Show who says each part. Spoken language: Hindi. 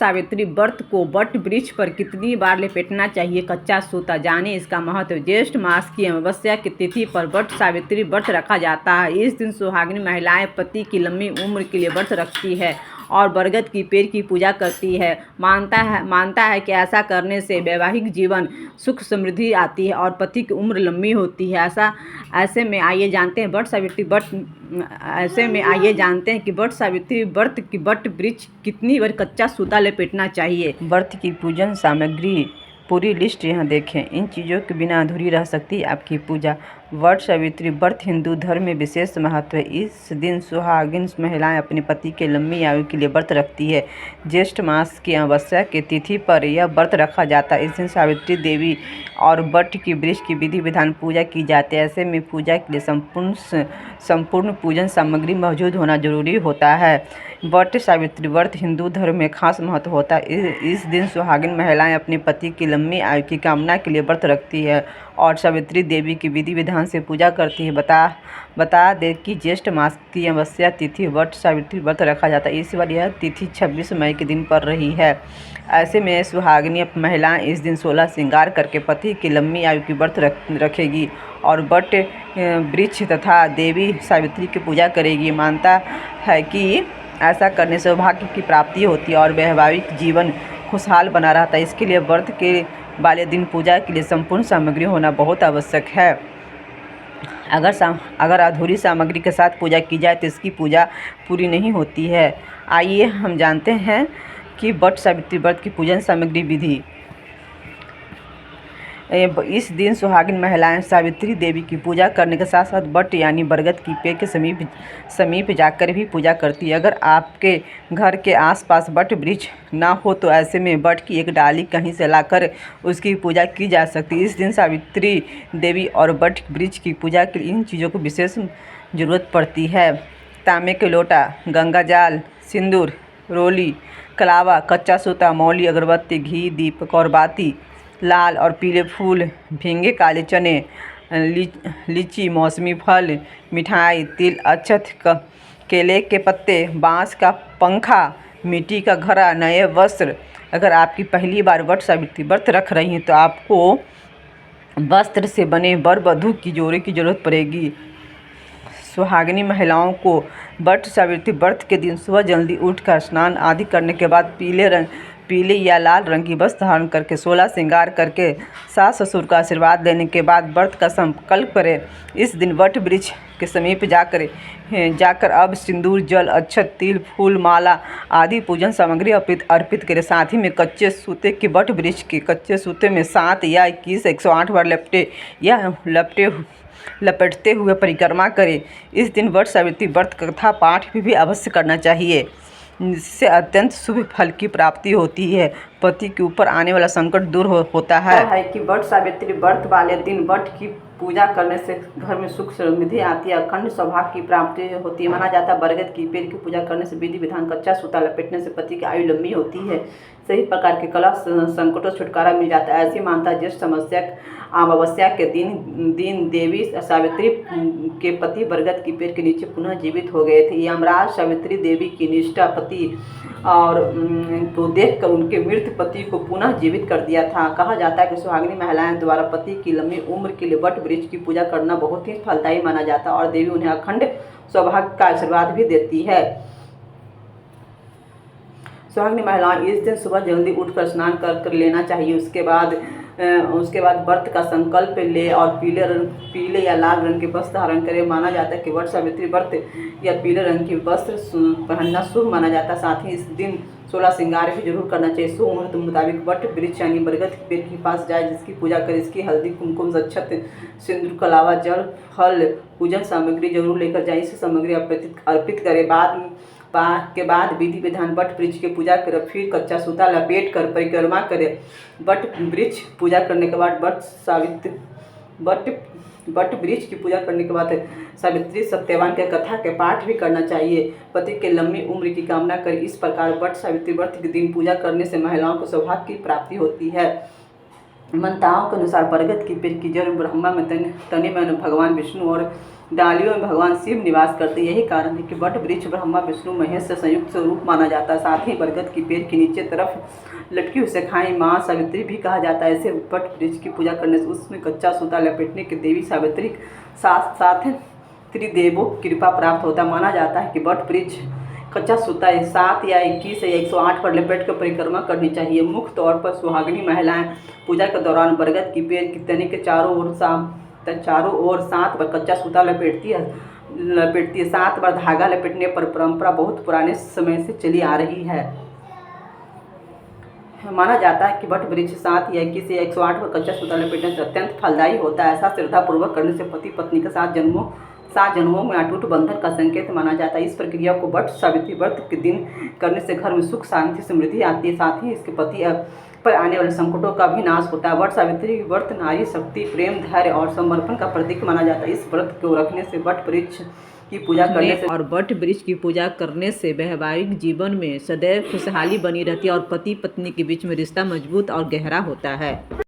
Speaker 1: सावित्री व्रत को वट वृक्ष पर कितनी बार लपेटना चाहिए कच्चा सूता, जाने इसका महत्व। ज्येष्ठ मास की अमावस्या की तिथि पर वट सावित्री व्रत रखा जाता है। इस दिन सुहागिन महिलाएं पति की लंबी उम्र के लिए व्रत रखती है और बरगद की पेड़ की पूजा करती है। मानता है कि ऐसा करने से वैवाहिक जीवन सुख समृद्धि आती है और पति की उम्र लंबी होती है। ऐसे में आइए जानते हैं कि वट सावित्री व्रत की वट वृक्ष कितनी बार कच्चा सूता लपेटना चाहिए। व्रत की पूजन सामग्री पूरी लिस्ट यहाँ देखें। इन चीज़ों के बिना अधूरी रह सकती है आपकी पूजा। वट सावित्री व्रत हिंदू धर्म में विशेष महत्व है। इस दिन सुहागिन महिलाएं अपने पति के लंबी आयु के लिए व्रत रखती है। ज्येष्ठ मास की अमावस्या की तिथि पर यह व्रत रखा जाता है। इस दिन सावित्री देवी और वट की वृक्ष की विधि विधान पूजा की जाती है। ऐसे में पूजा के लिए संपूर्ण पूजन सामग्री मौजूद होना जरूरी होता है। वट सावित्री व्रत हिंदू धर्म में खास महत्व होता है। इस दिन सुहागिन महिलाएं अपने पति की लंबी आयु की कामना के लिए व्रत रखती है और सावित्री देवी की विधि विधान से पूजा करती है। बता दें कि ज्येष्ठ मास की अमावस्या तिथि वट सावित्री व्रत रखा जाता है। इस बार यह तिथि 26 मई के दिन पर रही है। ऐसे में सुहागिनी महिलाएं इस दिन 16 श्रृंगार करके पति की लंबी आयु की व्रत रखेगी और वट वृक्ष तथा देवी सावित्री की पूजा करेगी। मानता है कि ऐसा करने से सौभाग्य की प्राप्ति होती है और वैवाहिक जीवन खुशहाल बना रहता है। इसके लिए व्रत के वाले दिन पूजा के लिए संपूर्ण सामग्री होना बहुत आवश्यक है। अगर अधूरी सामग्री के साथ पूजा की जाए तो इसकी पूजा पूरी नहीं होती है। आइए हम जानते हैं कि वट सावित्री व्रत की पूजन सामग्री विधि। इस दिन सुहागिन महिलाएं सावित्री देवी की पूजा करने के साथ साथ वट यानी बरगद की पेड़ के समीप जाकर भी पूजा करती है। अगर आपके घर के आसपास वट वृक्ष ना हो तो ऐसे में वट की एक डाली कहीं से लाकर उसकी पूजा की जा सकती है। इस दिन सावित्री देवी और वट वृक्ष की पूजा के लिए इन चीज़ों को विशेष ज़रूरत पड़ती है। तांबे के लोटा, गंगा जल, सिंदूर, रोली, कलावा, कच्चा सूता, मौली, अगरबत्ती, घी, दीपक और बाती, लाल और पीले फूल, भींगे काले चने, लीची, मौसमी फल, मिठाई, तिल, अक्षत, केले के पत्ते, बांस का पंखा, मिट्टी का घड़ा, नए वस्त्र। अगर आपकी पहली बार वट सावित्री व्रत रख रही हैं तो आपको वस्त्र से बने वर वधू की जोड़े की जरूरत पड़ेगी। सुहागिनी महिलाओं को वट सावित्री व्रत के दिन सुबह जल्दी उठकर स्नान आदि करने के बाद पीले या लाल रंग की वस्त्र धारण करके 16 श्रृंगार करके सास ससुर का आशीर्वाद लेने के बाद व्रत का संकल्प करें। इस दिन वट वृक्ष के समीप जाकर अब सिंदूर, जल, अक्षत, तिल, फूल, माला आदि पूजन सामग्री अर्पित करें। साथ ही में कच्चे सूते के वट वृक्ष के कच्चे सूते में 7 या 21 108 बार लपेटते हुए परिक्रमा करें। इस दिन वट सावित्री व्रत कथा पाठ भी अवश्य करना चाहिए, जिससे अत्यंत शुभ फल की प्राप्ति होती है। पति के ऊपर आने वाला संकट दूर होता है कि वट सावित्री व्रत वाले दिन वट की पूजा करने से घर में सुख समृद्धि आती है, अखंड सौभाग्य की प्राप्ति होती है। माना जाता है बरगद की पेड़ की पूजा करने से विधि विधान कच्चा सूता लपेटने से पति की आयु लंबी होती है। सही प्रकार के कला संकटों से छुटकारा मिल जाता है। ऐसी मानता ज्येष्ठ अमावस्या के दिन देवी सावित्री के पति बरगद की पेड़ के नीचे पुनः जीवित हो गए थे। यमराज सावित्री देवी की निष्ठा पति और को देखकर उनके मृत पति को पुनः जीवित कर दिया था। कहा जाता है कि सुहागिनी महिलाएं द्वारा पति की लंबी उम्र के लिए वट वृक्ष की पूजा करना बहुत ही फलदायी माना जाता है और देवी उन्हें अखंड सौभाग्य का आशीर्वाद भी देती है। सुहागिनी महिलाएं इस दिन सुबह जल्दी उठकर स्नान कर लेना चाहिए। उसके बाद व्रत का संकल्प ले और पीले या लाल रंग के वस्त्र धारण करें। माना जाता है कि वट सावित्री व्रत या पीले रंग के वस्त्र पहनना शुभ माना जाता है। साथ ही इस दिन 16 श्रृंगार भी जरूर करना चाहिए। शुभ मुहूर्त मुताबिक वट वृक्ष यानी बरगद के पेड़ के पास जाए, जिसकी पूजा करें। इसकी हल्दी, कुमकुम, अक्षत, सिंदूर के अलावा जल, फल, पूजन सामग्री जरूर लेकर जाए। इस सामग्री अर्पित करें। के बाद विधि विधान वट वृक्ष की पूजा करें। फिर कच्चा सूता लपेट कर परिक्रमा करें। वट वृक्ष पूजा करने के बाद वट वृक्ष की पूजा करने के बाद सावित्री सत्यवान के कथा के पाठ भी करना चाहिए। पति के लंबी उम्र की कामना कर इस प्रकार वट सावित्री व्रत के दिन पूजा करने से महिलाओं को सौभाग्य की प्राप्ति होती है। मान्यताओं के अनुसार बरगद की पेड़ की जड़ ब्रह्मा में तने में भगवान विष्णु और डालियों में भगवान शिव निवास करते हैं। यही कारण है कि वट वृक्ष ब्रह्मा विष्णु महेश से संयुक्त स्वरूप माना जाता है। साथ ही बरगद की पेड़ के नीचे तरफ लटकी हुई शाखाएं माँ सावित्री भी कहा जाता है। ऐसे वट वृक्ष की पूजा करने से उसमें कच्चा सूता लपेटने के देवी सावित्री साथ साथ त्रिदेवों की कृपा प्राप्त होता है। माना जाता है कि वट वृक्ष कच्चा सूता 7 या 21 या 108 पर लपेट कर परिक्रमा करनी चाहिए। मुख्य तौर पर सुहागिनी महिलाएं पूजा के दौरान बरगद की पेड़ की तने के चारों ओर 7 बार कच्चा सूता लपेटती है। 7 बार धागा लपेटने पर परंपरा बहुत पुराने समय से चली आ रही है। माना जाता है कि वट वृक्ष 7 या 21 या 108 पर कच्चा सूता लपेटने से अत्यंत फलदायी होता है। ऐसा श्रद्धापूर्वक करने से पति पत्नी के साथ जन्मों में अटूट बंधन का संकेत माना जाता है। इस प्रक्रिया को वट सावित्री व्रत के दिन करने से घर में सुख शांति समृद्धि आती है। साथ ही इसके पति पर आने वाले संकटों का भी नाश होता है। वट सावित्री व्रत नारी शक्ति प्रेम धैर्य और समर्पण का प्रतीक माना जाता है। इस व्रत को रखने से वट वृक्ष की पूजा करने से और वट वृक्ष की पूजा करने से वैवाहिक जीवन में सदैव खुशहाली बनी रहती है और पति पत्नी के बीच में रिश्ता मजबूत और गहरा होता है।